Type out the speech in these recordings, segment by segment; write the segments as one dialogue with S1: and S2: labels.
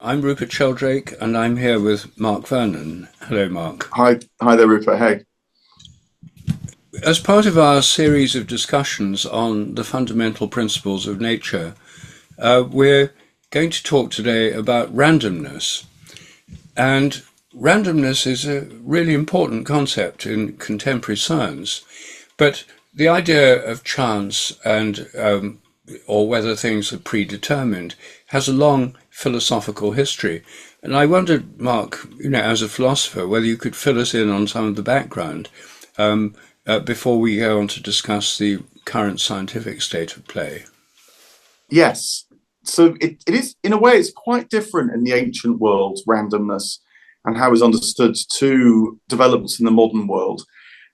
S1: I'm Rupert Sheldrake, and I'm here with Mark Vernon. Hello, Mark.
S2: Hi there, Rupert. Hey.
S1: As part of our series of discussions on the fundamental principles of nature, we're going to talk today about randomness. And randomness is a really important concept in contemporary science. But the idea of chance and or whether things are predetermined has a long philosophical history. And I wondered, Mark, as a philosopher, whether you could fill us in on some of the background before we go on to discuss the current scientific state of play.
S2: Yes. So it is, in a way, it's quite different in the ancient world, randomness, and how it's understood to developments in the modern world.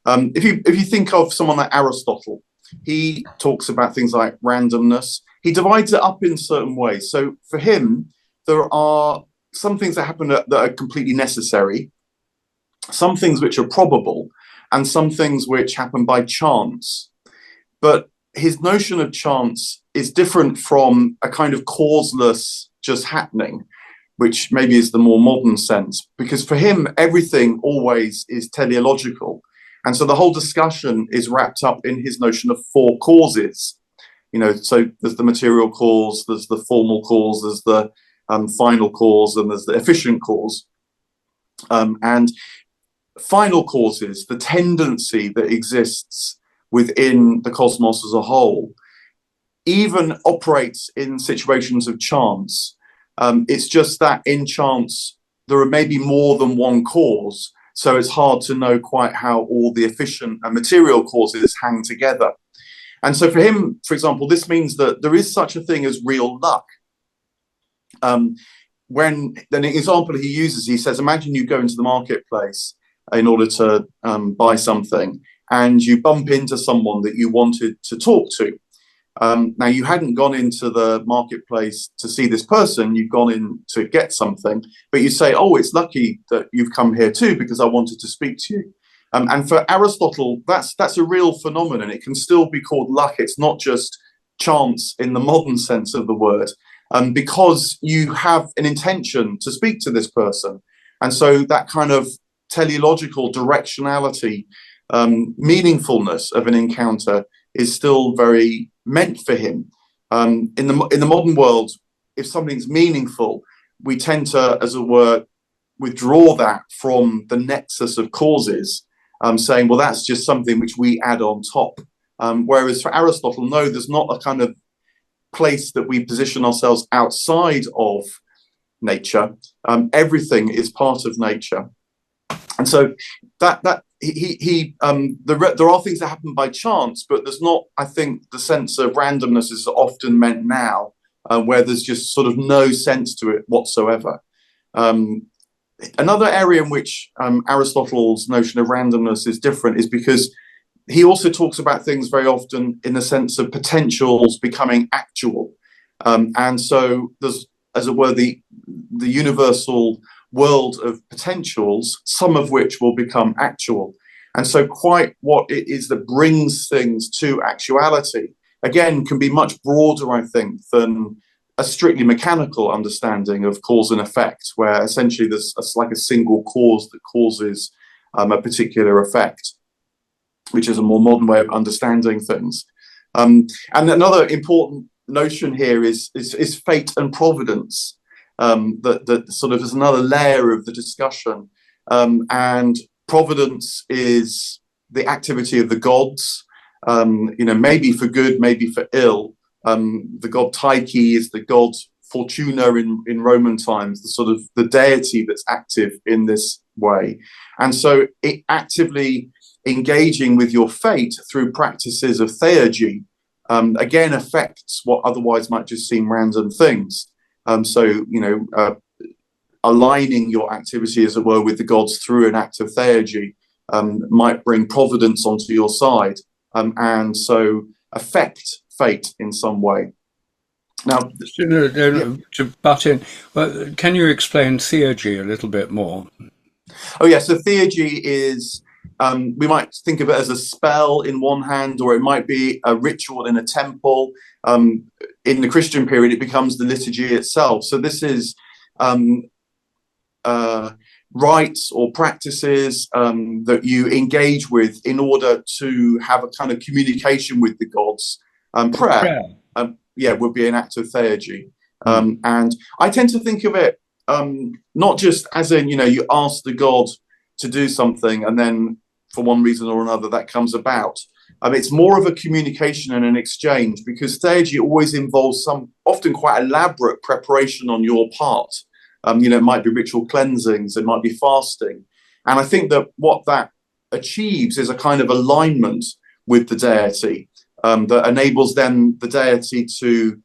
S2: If you think of someone like Aristotle, he talks about things like randomness. He divides it up in certain ways. So for him, there are some things that happen that are completely necessary, some things which are probable, and some things which happen by chance. But his notion of chance is different from a kind of causeless just happening, which maybe is the more modern sense, because for him, everything always is teleological. And so the whole discussion is wrapped up in his notion of four causes. So there's the material cause, there's the formal cause, there's the final cause, and there's the efficient cause. And final causes, the tendency that exists within the cosmos as a whole, even operates in situations of chance. It's just that in chance, there are maybe more than one cause. So it's hard to know quite how all the efficient and material causes hang together. And so for him, for example, this means that there is such a thing as real luck. When an example he uses, he says, imagine you go into the marketplace in order to buy something, and you bump into someone that you wanted to talk to. Now, you hadn't gone into the marketplace to see this person, you've gone in to get something, but you say, oh, it's lucky that you've come here too, because I wanted to speak to you. And for Aristotle, that's a real phenomenon. It can still be called luck. It's not just chance in the modern sense of the word, because you have an intention to speak to this person. And so that kind of teleological directionality, meaningfulness of an encounter is still very meant for him. In the modern world, if something's meaningful, we tend to, as it were, withdraw that from the nexus of causes, saying, well, that's just something which we add on top. Whereas for Aristotle, no, there's not a kind of place that we position ourselves outside of nature. Everything is part of nature. And so there are things that happen by chance, but there's not, I think, the sense of randomness is often meant now, where there's just sort of no sense to it whatsoever. Another area in which Aristotle's notion of randomness is different is because he also talks about things very often in the sense of potentials becoming actual. And so there's, as it were, the universal world of potentials, some of which will become actual. And so quite what it is that brings things to actuality, again, can be much broader, I think, than a strictly mechanical understanding of cause and effect, where essentially there's like a single cause that causes a particular effect, which is a more modern way of understanding things. And another important notion here is fate and providence. That sort of is another layer of the discussion. And providence is the activity of the gods, maybe for good, maybe for ill. The god Tyche is the god Fortuna in Roman times, the sort of the deity that's active in this way. And so it actively engaging with your fate through practices of theurgy, again, affects what otherwise might just seem random things. Aligning your activity, as it were, with the gods through an act of theurgy might bring providence onto your side, and so affect fate in some way. Now,
S1: to butt in, well, can you explain theurgy a little bit more?
S2: oh yeah, so theurgy is, we might think of it as a spell in one hand, or it might be a ritual in a temple. In the Christian period, it becomes the liturgy itself. So this is um, rites or practices that you engage with in order to have a kind of communication with the gods. Prayer, would be an act of theurgy. And I tend to think of it not just as in, you ask the god to do something and then for one reason or another that comes about. It's more of a communication and an exchange, because theurgy always involves some often quite elaborate preparation on your part. It might be ritual cleansings, it might be fasting. And I think that what that achieves is a kind of alignment with the deity that enables then the deity to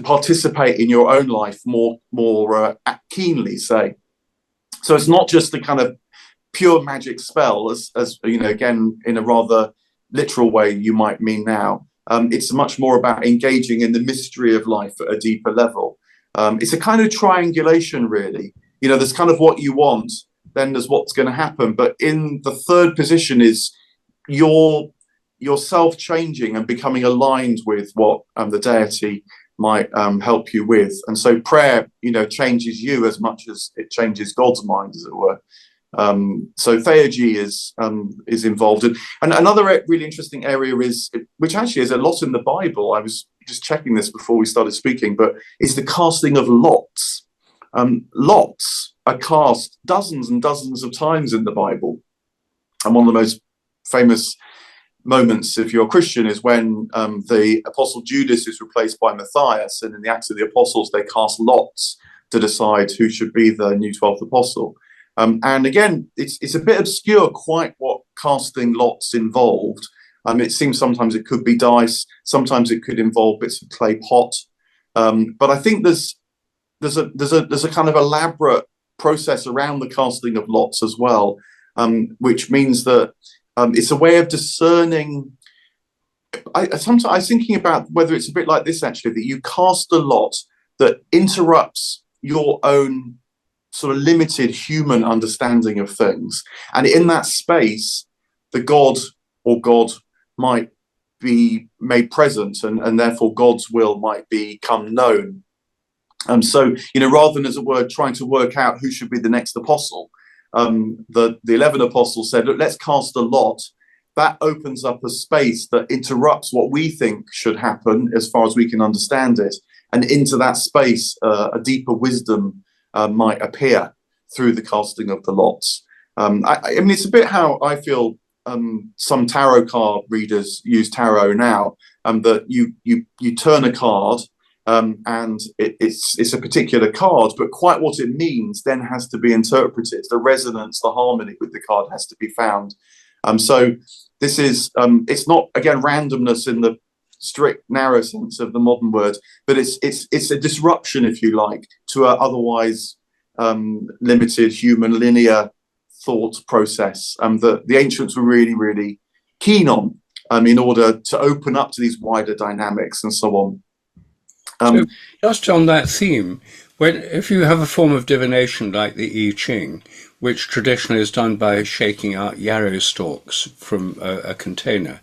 S2: participate in your own life more keenly, say. So it's not just the kind of pure magic spell, as again, in a rather literal way you might mean now. It's much more about engaging in the mystery of life at a deeper level. It's a kind of triangulation, really. There's kind of what you want, then there's what's going to happen. But in the third position is yourself changing and becoming aligned with what the deity might help you with. And so prayer, changes you as much as it changes God's mind, as it were. So theurgy is involved in, and another really interesting area is, which actually is a lot in the Bible. I was just checking this before we started speaking, but it's the casting of lots. Lots are cast dozens and dozens of times in the Bible, and one of the most famous moments, if you're a Christian, is when the apostle Judas is replaced by Matthias, and in the Acts of the Apostles they cast lots to decide who should be the new 12th apostle. And again, it's a bit obscure quite what casting lots involved. It seems sometimes it could be dice, sometimes it could involve bits of clay pot. But I think there's a kind of elaborate process around the casting of lots as well, which means that it's a way of discerning. Sometimes I was thinking about whether it's a bit like this, actually, that you cast a lot that interrupts your own sort of limited human understanding of things. And in that space, the god or God might be made present, and therefore God's will might become known. So, rather than, as it were, trying to work out who should be the next apostle, the 11 apostles said, look, let's cast a lot. That opens up a space that interrupts what we think should happen as far as we can understand it. And into that space, a deeper wisdom might appear through the casting of the lots. I mean, it's a bit how I feel some tarot card readers use tarot now, that you turn a card and it's a particular card, but quite what it means then has to be interpreted. The resonance, the harmony with the card has to be found. So this is, it's not, again, randomness in the strict narrow sense of the modern word, but it's a disruption, if you like, to an otherwise limited human linear thought process that the ancients were really, really keen on in order to open up to these wider dynamics and so on.
S1: So just on that theme, if you have a form of divination like the I Ching, which traditionally is done by shaking out yarrow stalks from a container,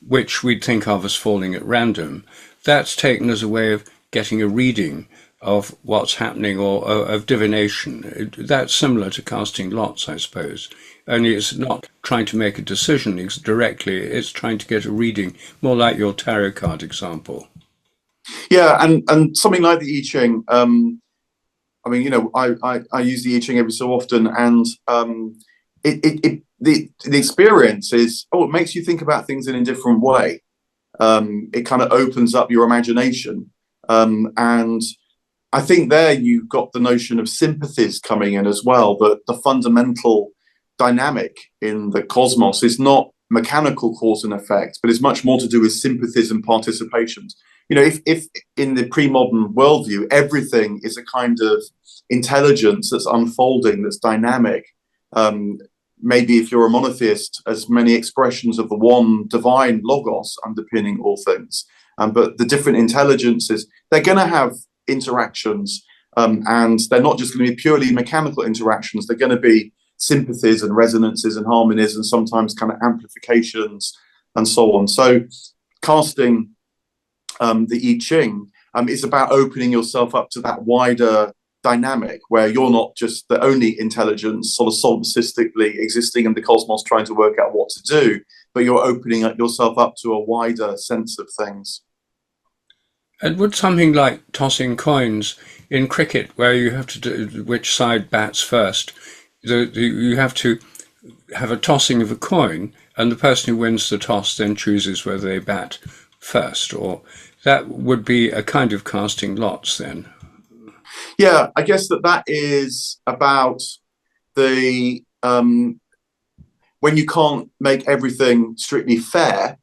S1: which we'd think of as falling at random, that's taken as a way of getting a reading of what's happening, or of divination. That's similar to casting lots, I suppose. Only it's not trying to make a decision directly, it's trying to get a reading, more like your tarot card example.
S2: Yeah, and something like the I Ching, I mean, I use the I Ching every so often, and the experience is, it makes you think about things in a different way. It kind of opens up your imagination, and I think there you've got the notion of sympathies coming in as well. That the fundamental dynamic in the cosmos is not mechanical cause and effect, but it's much more to do with sympathies and participations. If in the pre-modern worldview, everything is a kind of intelligence that's unfolding, that's dynamic, maybe if you're a monotheist, as many expressions of the one divine logos underpinning all things. But the different intelligences, they're going to have interactions, and they're not just going to be purely mechanical interactions. They're going to be sympathies and resonances and harmonies, and sometimes kind of amplifications and so on. So casting the I Ching It's about opening yourself up to that wider dynamic where you're not just the only intelligence sort of solipsistically existing in the cosmos trying to work out what to do, but you're opening yourself up to a wider sense of things.
S1: And would something like tossing coins in cricket, where you have to do which side bats first, you have to have a tossing of a coin, and the person who wins the toss then chooses whether they bat first, or that would be a kind of casting lots then?
S2: Yeah, I guess that is about the when you can't make everything strictly fair,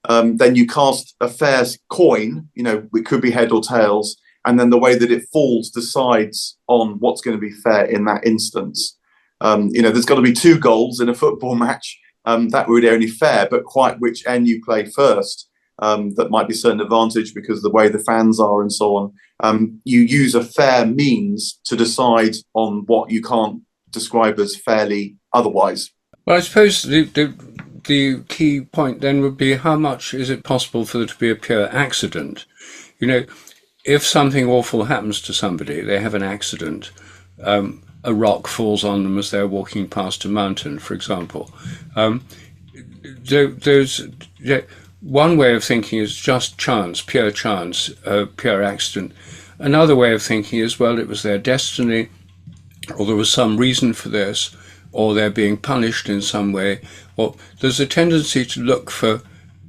S2: then you cast a fair coin, it could be head or tails, and then the way that it falls decides on what's going to be fair in that instance. There's got to be 2 goals in a football match. That would be only fair, but quite which end you play first, that might be a certain advantage because of the way the fans are and so on. You use a fair means to decide on what you can't describe as fairly otherwise.
S1: Well, I suppose the key point then would be, how much is it possible for there to be a pure accident? If something awful happens to somebody, they have an accident, a rock falls on them as they're walking past a mountain, for example. There's one way of thinking is just chance, pure accident. Another way of thinking is, well, it was their destiny, or there was some reason for this, or they're being punished in some way. Or there's a tendency to look for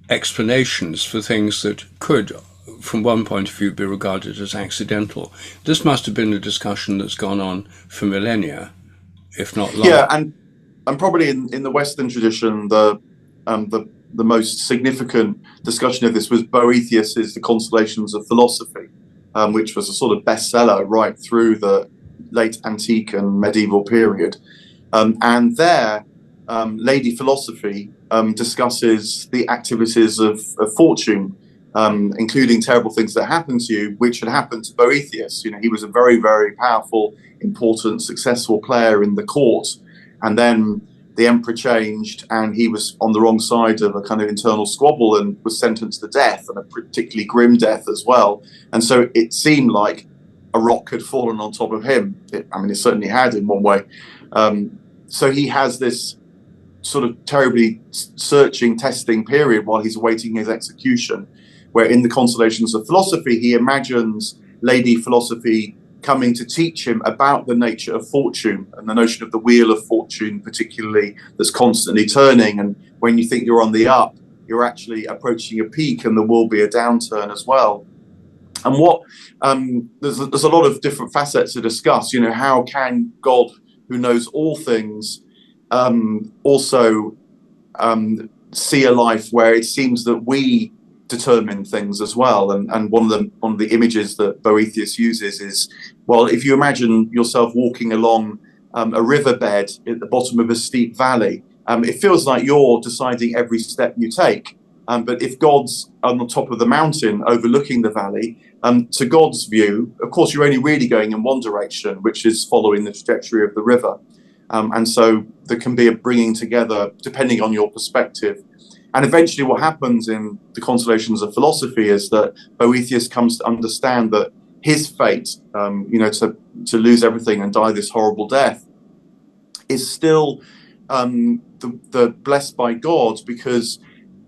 S1: explanations for things that could, from one point of view, be regarded as accidental. This must have been a discussion that's gone on for millennia, if not long.
S2: Yeah, and probably in the Western tradition, the most significant discussion of this was Boethius's The Consolations of Philosophy, which was a sort of bestseller right through the late antique and medieval period. And there, Lady Philosophy discusses the activities of fortune, including terrible things that happen to you, which had happened to Boethius. He was a very, very powerful, important, successful player in the court. And then the emperor changed and he was on the wrong side of a kind of internal squabble and was sentenced to death, and a particularly grim death as well. And so it seemed like a rock had fallen on top of him. It certainly had in one way. So he has this sort of terribly searching, testing period while he's awaiting his execution, where in the Consolations of Philosophy, he imagines Lady Philosophy coming to teach him about the nature of fortune and the notion of the wheel of fortune, particularly, that's constantly turning. And when you think you're on the up, you're actually approaching a peak and there will be a downturn as well. And what there's a lot of different facets to discuss. How can God, who knows all things, also see a life where it seems that we determine things as well? And one of the images that Boethius uses is, well, if you imagine yourself walking along a riverbed at the bottom of a steep valley, it feels like you're deciding every step you take. But if God's on the top of the mountain overlooking the valley, to God's view, of course, you're only really going in one direction, which is following the trajectory of the river. And so there can be a bringing together, depending on your perspective. And eventually what happens in the Consolations of Philosophy is that Boethius comes to understand that his fate, to lose everything and die this horrible death, is still the blessed by God, because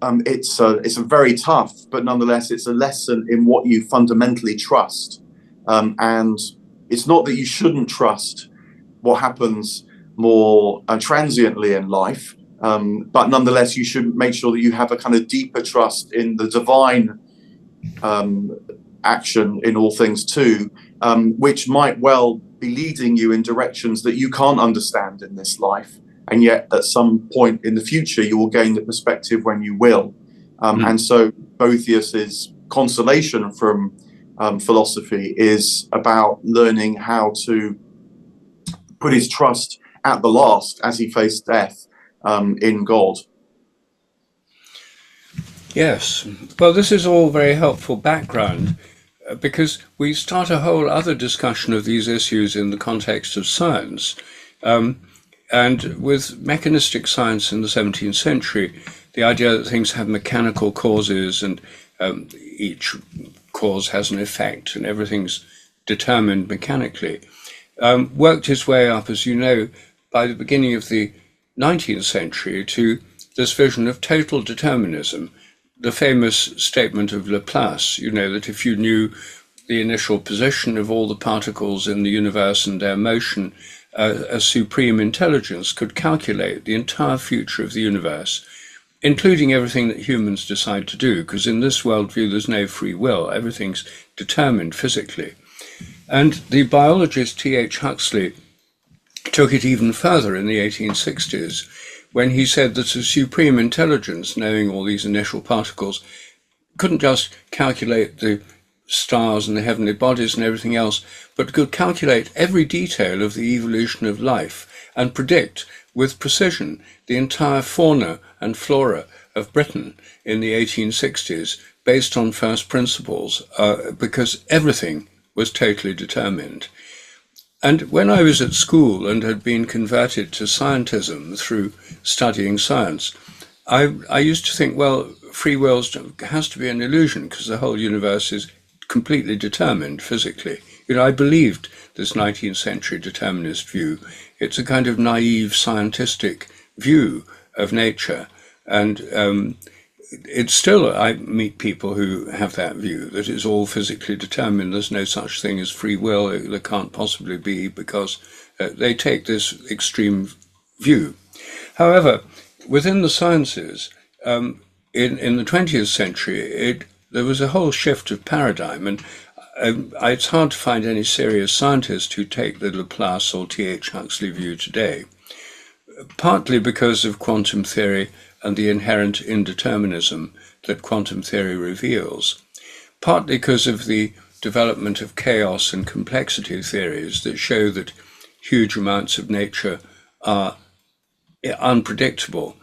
S2: it's a very tough, but nonetheless, it's a lesson in what you fundamentally trust. And it's not that you shouldn't trust what happens more transiently in life, but nonetheless, you should make sure that you have a kind of deeper trust in the divine action in all things too, which might well be leading you in directions that you can't understand in this life. And yet at some point in the future, you will gain the perspective when you will. And so Boethius's consolation from philosophy is about learning how to put his trust at the last, as he faced death, in God.
S1: Yes. Well, this is all very helpful background, because we start a whole other discussion of these issues in the context of science. And with mechanistic science in the 17th century, the idea that things have mechanical causes and each cause has an effect and everything's determined mechanically, worked his way up, as you know, by the beginning of the 19th century to this vision of total determinism. The famous statement of Laplace, that if you knew the initial position of all the particles in the universe and their motion, a supreme intelligence could calculate the entire future of the universe, including everything that humans decide to do, because in this worldview there's no free will, everything's determined physically. And the biologist T.H. Huxley took it even further in the 1860s, when he said that a supreme intelligence, knowing all these initial particles, couldn't just calculate the stars and the heavenly bodies and everything else, but could calculate every detail of the evolution of life and predict with precision the entire fauna and flora of Britain in the 1860s based on first principles, because everything was totally determined. And when I was at school and had been converted to scientism through studying science, I used to think, well, free will has to be an illusion because the whole universe is completely determined physically. I believed this 19th century determinist view. It's a kind of naive scientistic view of nature. And it's still, I meet people who have that view, that it's all physically determined. There's no such thing as free will. There can't possibly be, because they take this extreme view. However, within the sciences, in the 20th century, there was a whole shift of paradigm, and it's hard to find any serious scientists who take the Laplace or T.H. Huxley view today, partly because of quantum theory and the inherent indeterminism that quantum theory reveals, partly because of the development of chaos and complexity theories that show that huge amounts of nature are unpredictable,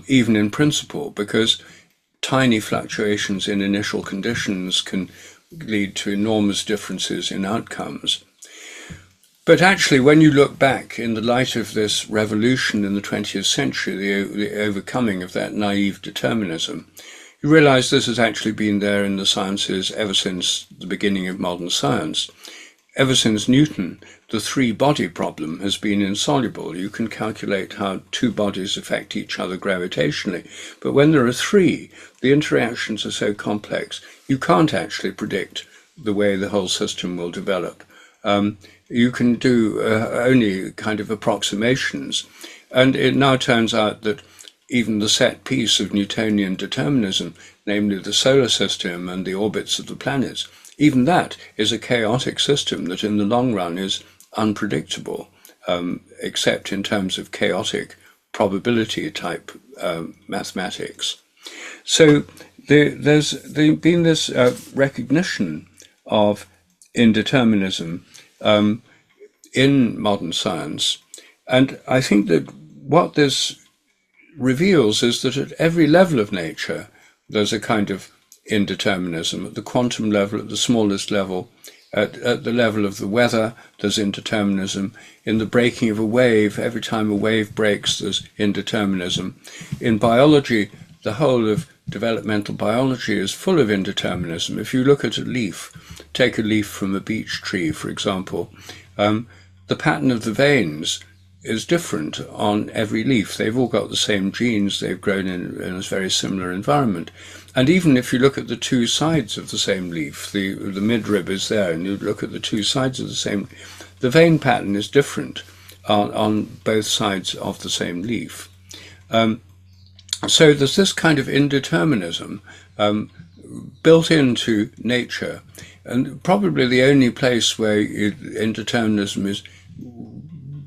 S1: even in principle, because tiny fluctuations in initial conditions can lead to enormous differences in outcomes. But actually, when you look back in the light of this revolution in the 20th century, the overcoming of that naive determinism, you realize this has actually been there in the sciences ever since the beginning of modern science. Ever since Newton, the three-body problem has been insoluble. You can calculate how two bodies affect each other gravitationally, but when there are three, the interactions are so complex, you can't actually predict the way the whole system will develop. You can do only kind of approximations. And it now turns out that even the set piece of Newtonian determinism, namely the solar system and the orbits of the planets, even that is a chaotic system that in the long run is unpredictable, except in terms of chaotic probability type mathematics. So there's been this recognition of indeterminism in modern science. And I think that what this reveals is that at every level of nature, there's a kind of indeterminism. At the quantum level, at the smallest level, at the level of the weather, there's indeterminism. In the breaking of a wave, every time a wave breaks, there's indeterminism. In biology, the whole of developmental biology is full of indeterminism. If you look at a leaf, take a leaf from a beech tree, for example, the pattern of the veins is different on every leaf. They've all got the same genes. They've grown in a very similar environment. And even if you look at the two sides of the same leaf, the midrib is there, and you look at the two sides of the same, the vein pattern is different on both sides of the same leaf. So there's this kind of indeterminism built into nature, and probably the only place where indeterminism is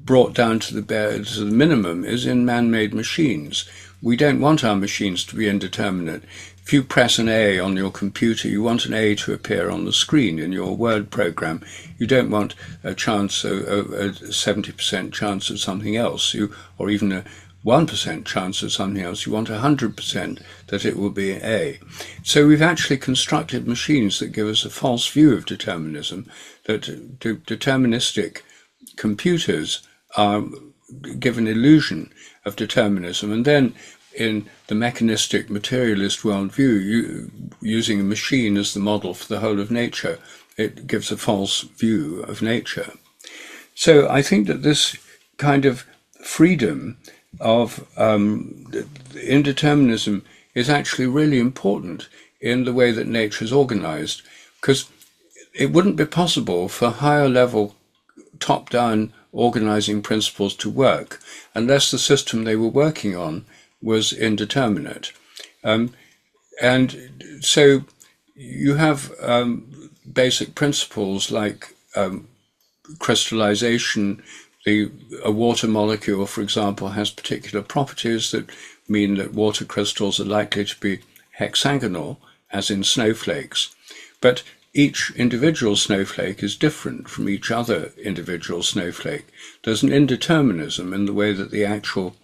S1: brought down to the minimum is in man-made machines. We don't want our machines to be indeterminate. If you press an A on your computer, you want an A to appear on the screen in your Word program. You don't want a chance, a 70% chance of something else, or even a 1% chance of something else. You want 100% that it will be A. So we've actually constructed machines that give us a false view of determinism, that deterministic computers give an illusion of determinism. And then in the mechanistic materialist worldview, using a machine as the model for the whole of nature, it gives a false view of nature. So I think that this kind of freedom of indeterminism is actually really important in the way that nature is organized, because it wouldn't be possible for higher level top-down organizing principles to work unless the system they were working on was indeterminate. And so you have basic principles like crystallization. A water molecule, for example, has particular properties that mean that water crystals are likely to be hexagonal, as in snowflakes. But each individual snowflake is different from each other individual snowflake. There's an indeterminism in the way that the actual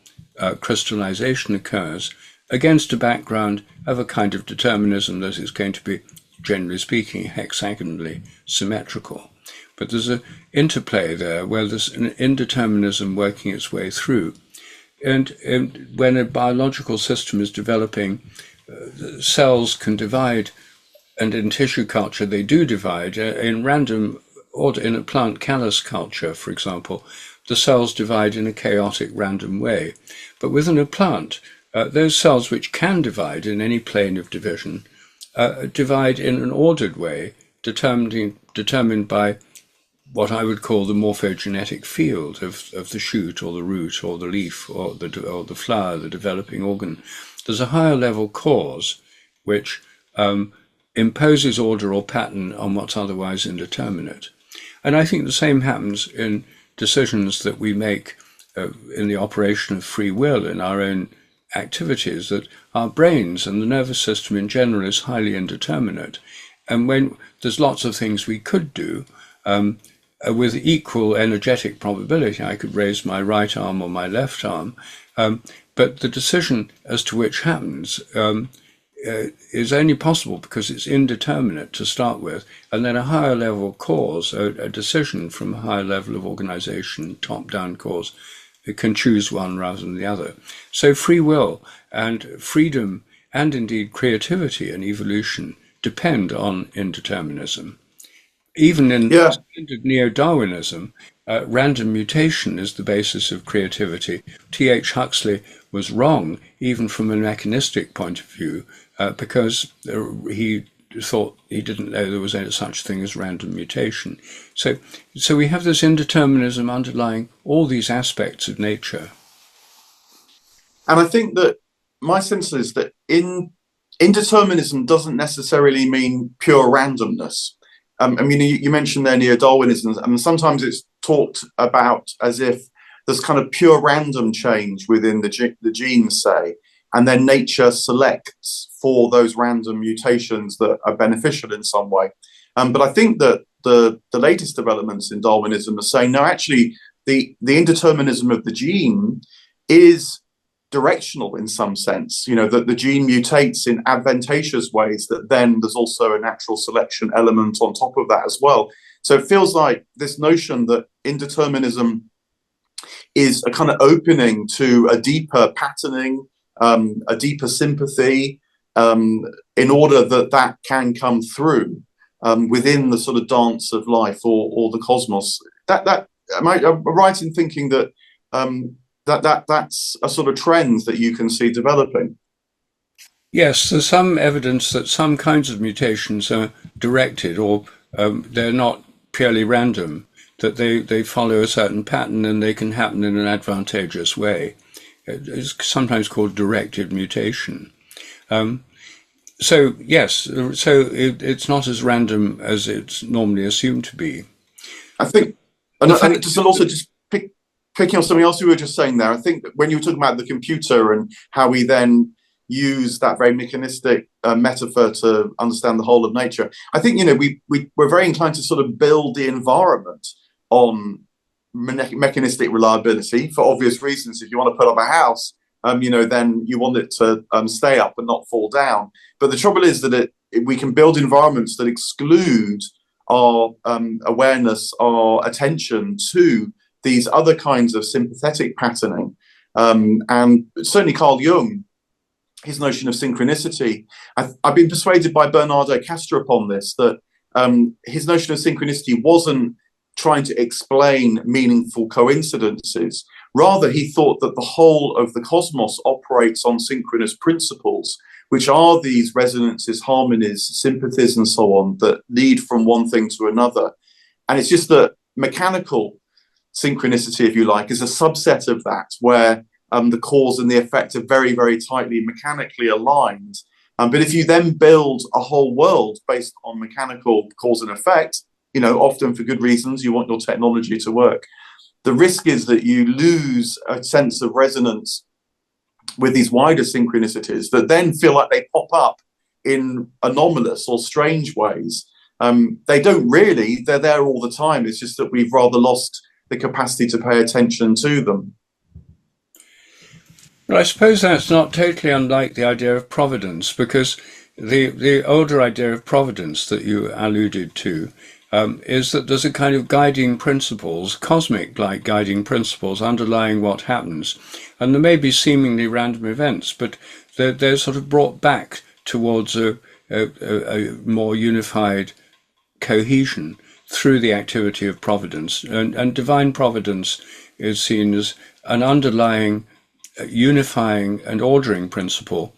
S1: crystallization occurs against a background of a kind of determinism that is going to be, generally speaking, hexagonally symmetrical. But there's an interplay there where there's an indeterminism working its way through. And when a biological system is developing, cells can divide, and in tissue culture they do divide. In random order, in a plant callus culture, for example, the cells divide in a chaotic random way. But within a plant, those cells which can divide in any plane of division divide in an ordered way, determined by what I would call the morphogenetic field of the shoot or the root or the leaf or the flower, the developing organ. There's a higher level cause which imposes order or pattern on what's otherwise indeterminate. And I think the same happens in decisions that we make in the operation of free will in our own activities, that our brains and the nervous system in general is highly indeterminate. And when there's lots of things we could do, with equal energetic probability, I could raise my right arm or my left arm, but the decision as to which happens is only possible because it's indeterminate to start with, and then a higher level cause, a decision from a higher level of organization, top-down cause, it can choose one rather than the other. So free will and freedom and indeed creativity and evolution depend on indeterminism. Even in standard neo-Darwinism, random mutation is the basis of creativity. T.H. Huxley was wrong, even from a mechanistic point of view, because he thought he didn't know there was any such thing as random mutation. So we have this indeterminism underlying all these aspects of nature.
S2: And I think that my sense is that indeterminism doesn't necessarily mean pure randomness. I mean, you mentioned there neo-Darwinism, and sometimes it's talked about as if there's kind of pure random change within the genes, say, and then nature selects for those random mutations that are beneficial in some way. But I think that the latest developments in Darwinism are saying, no, actually, the indeterminism of the gene is directional in some sense, that the gene mutates in advantageous ways, that then there's also a natural selection element on top of that as well. So it feels like this notion that indeterminism is a kind of opening to a deeper patterning, a deeper sympathy, in order that can come through within the sort of dance of life or the cosmos. Am I right in thinking that that's a sort of trend that you can see developing?
S1: Yes, there's some evidence that some kinds of mutations are directed, or they're not purely random, that they follow a certain pattern and they can happen in an advantageous way. It's sometimes called directed mutation. So yes, it's not as random as it's normally assumed to be.
S2: I think, and just picking on something else you were just saying there, I think that when you were talking about the computer and how we then use that very mechanistic metaphor to understand the whole of nature, I think we're very inclined to sort of build the environment on mechanistic reliability for obvious reasons. If you want to put up a house, then you want it to stay up and not fall down. But the trouble is that we can build environments that exclude our awareness, our attention to these other kinds of sympathetic patterning. And certainly Carl Jung his notion of synchronicity. I've been persuaded by Bernardo Castro upon this, that his notion of synchronicity wasn't trying to explain meaningful coincidences. Rather, he thought that the whole of the cosmos operates on synchronous principles, which are these resonances, harmonies, sympathies, and so on, that lead from one thing to another. And it's just that mechanical synchronicity, if you like, is a subset of that, where the cause and the effect are very, very tightly mechanically aligned. But if you then build a whole world based on mechanical cause and effect, often for good reasons, you want your technology to work, the risk is that you lose a sense of resonance with these wider synchronicities that then feel like they pop up in anomalous or strange ways. They don't really, they're there all the time. It's just that we've rather lost the capacity to pay attention to them.
S1: But I suppose that's not totally unlike the idea of providence, because the older idea of providence that you alluded to is that there's a kind of guiding principles, cosmic-like guiding principles underlying what happens. And there may be seemingly random events, but they're sort of brought back towards a more unified cohesion through the activity of providence. And divine providence is seen as an underlying unifying and ordering principle,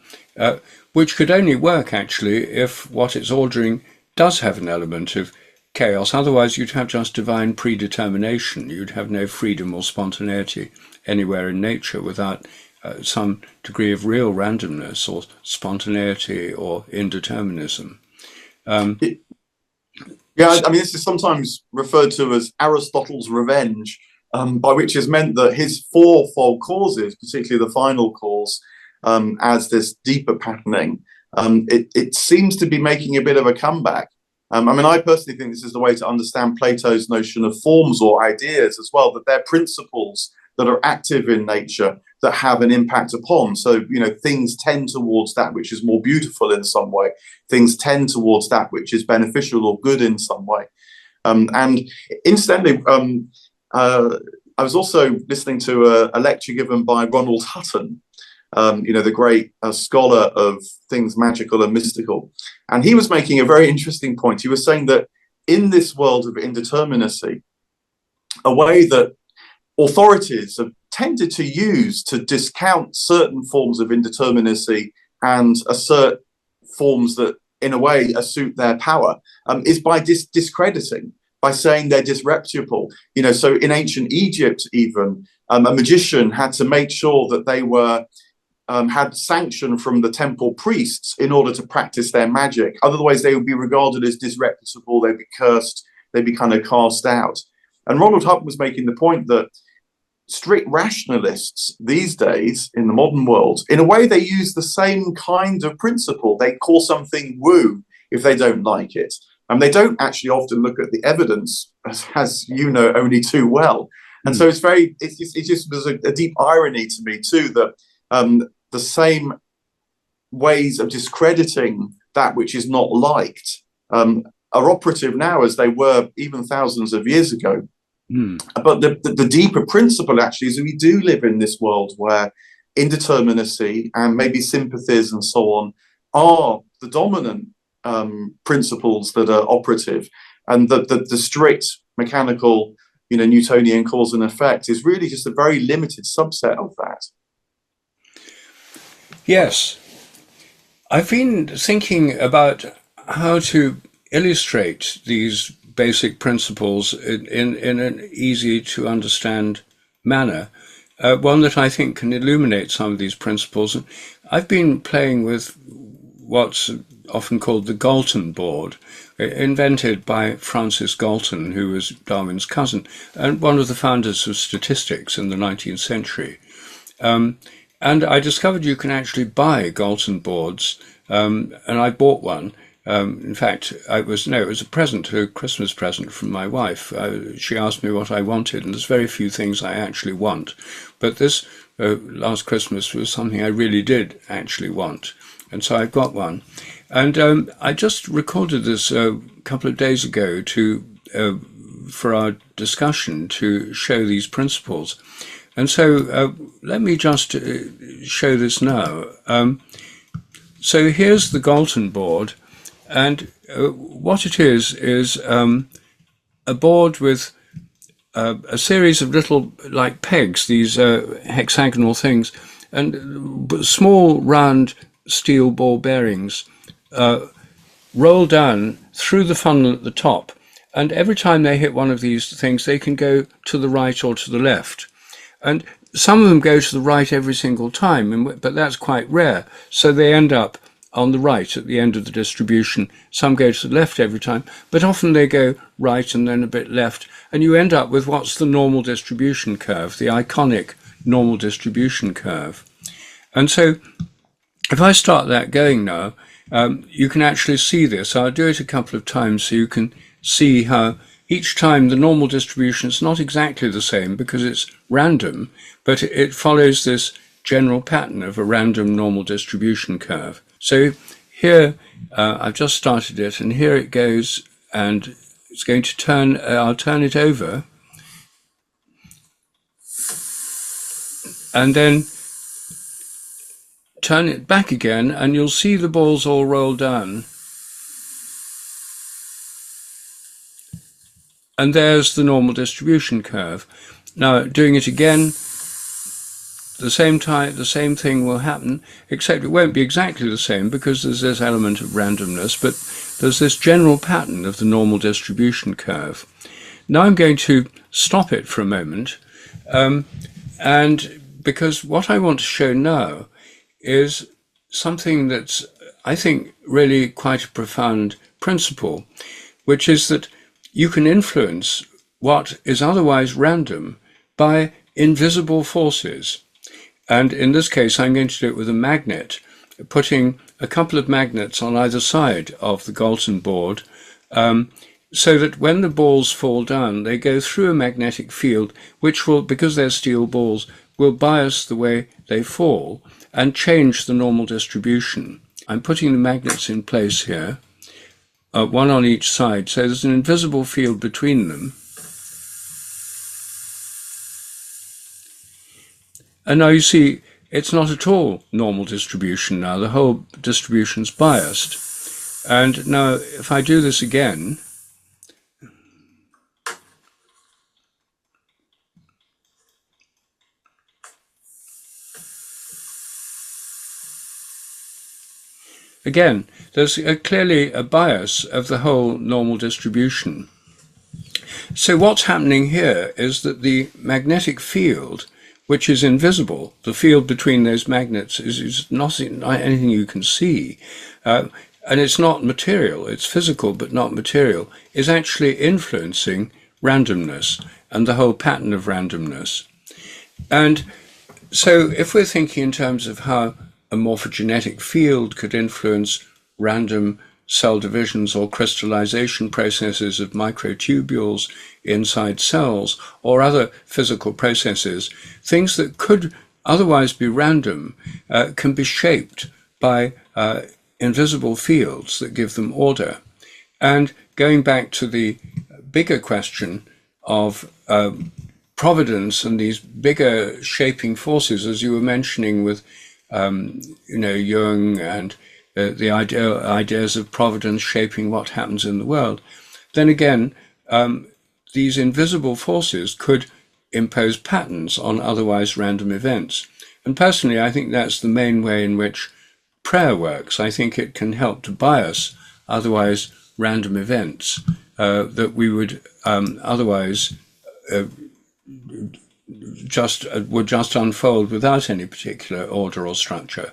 S1: which could only work actually if what it's ordering does have an element of chaos. Otherwise you'd have just divine predetermination. You'd have no freedom or spontaneity anywhere in nature without some degree of real randomness or spontaneity or indeterminism.
S2: This is sometimes referred to as Aristotle's revenge, by which is meant that his fourfold causes, particularly the final cause, as this deeper patterning, it seems to be making a bit of a comeback. I personally think this is the way to understand Plato's notion of forms or ideas as well, that they're principles that are active in nature that have an impact upon. So, things tend towards that which is more beautiful in some way. Things tend towards that which is beneficial or good in some way. And incidentally, I was also listening to a lecture given by Ronald Hutton, the great scholar of things magical and mystical. And he was making a very interesting point. He was saying that in this world of indeterminacy, a way that authorities have tended to use to discount certain forms of indeterminacy and assert forms that, in a way, suit their power, is by discrediting, by saying they're disreputable. So in ancient Egypt, even, a magician had to make sure that they were had sanction from the temple priests in order to practice their magic. Otherwise, they would be regarded as disreputable, they'd be cursed, they'd be kind of cast out. And Ronald Hutton was making the point that strict rationalists these days in the modern world, in a way, they use the same kind of principle. They call something woo if they don't like it. And they don't actually often look at the evidence, as you know only too well. And so there's a deep irony to me too, that the same ways of discrediting that which is not liked are operative now as they were even thousands of years ago. But the deeper principle actually is that we do live in this world where indeterminacy and maybe sympathies and so on are the dominant principles that are operative, and the strict mechanical, Newtonian cause and effect is really just a very limited subset of that.
S1: Yes. I've been thinking about how to illustrate these basic principles in an easy to understand manner, one that I think can illuminate some of these principles. And I've been playing with what's often called the Galton Board, invented by Francis Galton, who was Darwin's cousin and one of the founders of statistics in the 19th century. And I discovered you can actually buy Galton boards, and I bought one. In fact, it was a present, a Christmas present from my wife. She asked me what I wanted, and there's very few things I actually want. But this last Christmas was something I really did actually want, and so I've got one. And I just recorded this a couple of days ago for our discussion to show these principles. And so let me just show this now. So here's the Galton board, and what it is a board with a series of little, like pegs, these hexagonal things, and small round steel ball bearings roll down through the funnel at the top. And every time they hit one of these things, they can go to the right or to the left. And some of them go to the right every single time, but that's quite rare. So they end up on the right at the end of the distribution. Some go to the left every time, but often they go right and then a bit left. And you end up with what's the normal distribution curve, the iconic normal distribution curve. And so if I start that going now, you can actually see this. I'll do it a couple of times so you can see how each time the normal distribution is not exactly the same because it's random, but it follows this general pattern of a random normal distribution curve. So here I've just started it, and here it goes, and it's going to turn. I'll turn it over, and then turn it back again, and you'll see the balls all roll down. And there's the normal distribution curve. Now, doing it again, the same thing will happen, except it won't be exactly the same because there's this element of randomness, but there's this general pattern of the normal distribution curve. Now I'm going to stop it for a moment, and because what I want to show now is something that's, I think, really quite a profound principle, which is that you can influence what is otherwise random by invisible forces. And in this case, I'm going to do it with a magnet, putting a couple of magnets on either side of the Galton board, so that when the balls fall down, they go through a magnetic field, which will, because they're steel balls, will bias the way they fall and change the normal distribution. I'm putting the magnets in place here, one on each side, so there's an invisible field between them. And now you see, it's not at all normal distribution now. The whole distribution's biased. And now, if I do this again, again, there's clearly a bias of the whole normal distribution. So what's happening here is that the magnetic field, which is invisible, the field between those magnets is not anything you can see, and it's not material, it's physical but not material, is actually influencing randomness and the whole pattern of randomness. And so if we're thinking in terms of how a morphogenetic field could influence random cell divisions or crystallization processes of microtubules inside cells or other physical processes, things that could otherwise be random can be shaped by invisible fields that give them order. And going back to the bigger question of providence and these bigger shaping forces, as you were mentioning with Jung and the ideas of providence shaping what happens in the world, then again, these invisible forces could impose patterns on otherwise random events. And personally, I think that's the main way in which prayer works. I think it can help to bias otherwise random events that we would otherwise would just unfold without any particular order or structure.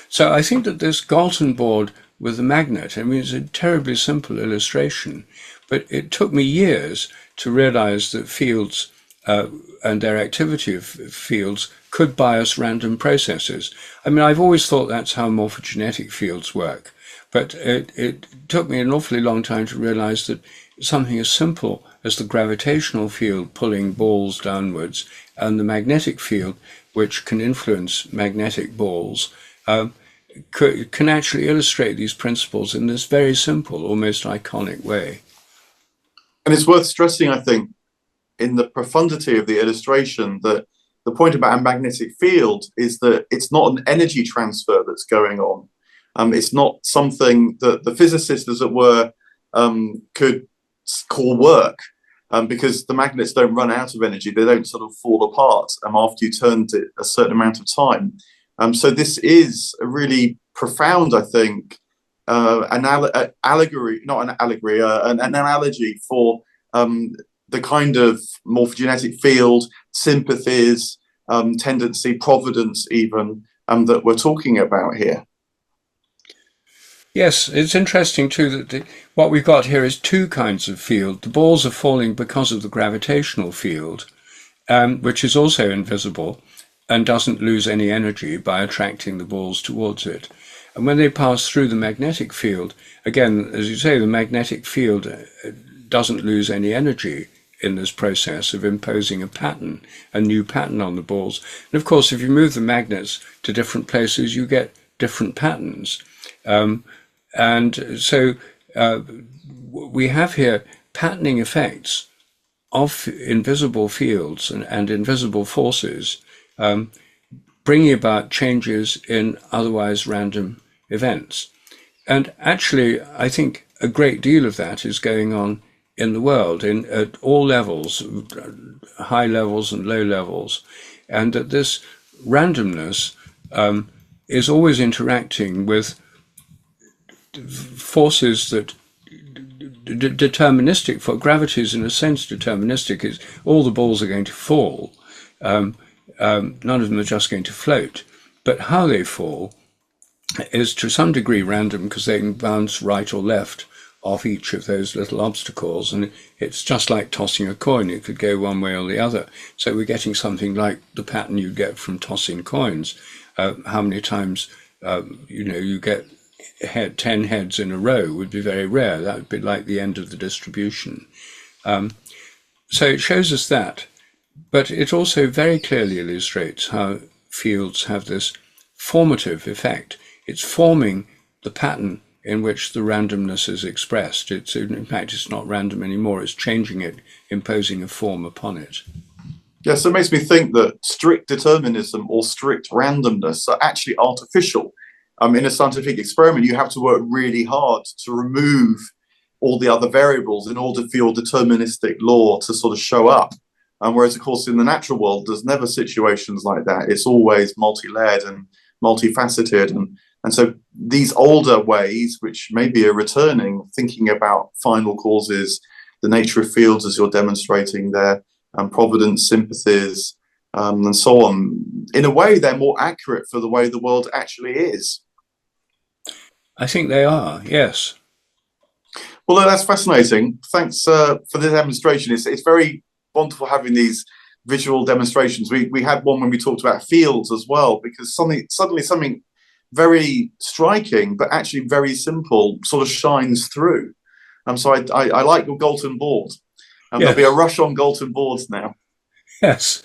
S1: So I think that this Galton board with the magnet, I mean, it's a terribly simple illustration, but it took me years to realize that fields and their activity of fields could bias random processes. I mean, I've always thought that's how morphogenetic fields work, but it took me an awfully long time to realize that something as simple as the gravitational field pulling balls downwards and the magnetic field, which can influence magnetic balls, can actually illustrate these principles in this very simple, almost iconic way.
S2: And it's worth stressing, I think, in the profundity of the illustration, that the point about a magnetic field is that it's not an energy transfer that's going on. It's not something that the physicists, as it were, could call work, because the magnets don't run out of energy. They don't sort of fall apart after you turned it a certain amount of time. So this is a really profound, I think, allegory, not an allegory, an analogy for the kind of morphogenetic field, sympathies, tendency, providence, even that we're talking about here.
S1: Yes, it's interesting too that what we've got here is two kinds of field. The balls are falling because of the gravitational field, which is also invisible and doesn't lose any energy by attracting the balls towards it. And when they pass through the magnetic field, again, as you say, the magnetic field doesn't lose any energy in this process of imposing a new pattern on the balls. And of course, if you move the magnets to different places, you get different patterns. And so we have here patterning effects of invisible fields and invisible forces, bringing about changes in otherwise random events. And actually, I think a great deal of that is going on in the world at all levels, high levels and low levels, and that this randomness is always interacting with forces that deterministic. For gravity is in a sense deterministic. Is all the balls are going to fall. None of them are just going to float, but how they fall is to some degree random, because they can bounce right or left off each of those little obstacles, and it's just like tossing a coin. It could go one way or the other. So we're getting something like the pattern you get from tossing coins. How many times you get 10 heads in a row would be very rare. That would be like the end of the distribution. So it shows us that, but it also very clearly illustrates how fields have this formative effect. It's forming the pattern in which the randomness is expressed. In fact, it's not random anymore. It's changing it, imposing a form upon it.
S2: Yes, it makes me think that strict determinism or strict randomness are actually artificial. In a scientific experiment, you have to work really hard to remove all the other variables in order for your deterministic law to sort of show up. Whereas, of course, in the natural world, there's never situations like that. It's always multi-layered and multifaceted. And so these older ways, which maybe are returning, thinking about final causes, the nature of fields as you're demonstrating there, providence, sympathies, and so on, in a way, they're more accurate for the way the world actually is.
S1: I think they are, yes.
S2: Well, that's fascinating. Thanks for the demonstration. It's very wonderful having these visual demonstrations. We had one when we talked about fields as well, because suddenly something very striking, but actually very simple, sort of shines through. So I like your Galton Board.
S1: Yes.
S2: There'll be a rush on Galton Boards now.
S1: Yes.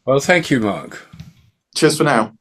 S1: Well, thank you, Mark.
S2: Cheers for now.